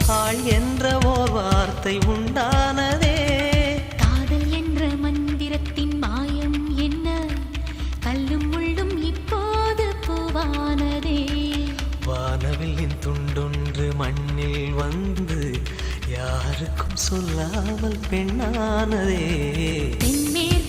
ஆள் என்ற ஓர் வார்த்தை உண்டானதே. காதல் என்ற மந்திரத்தின் மாயம் என்ன, கல்லும் முள்ளும் இப்போது பூவானதே. வானவில்லின் துண்டொன்று மண்ணில் வந்து யாருக்கும் சொல்லாமல் பெண்ணானதே. தென்மேற்கு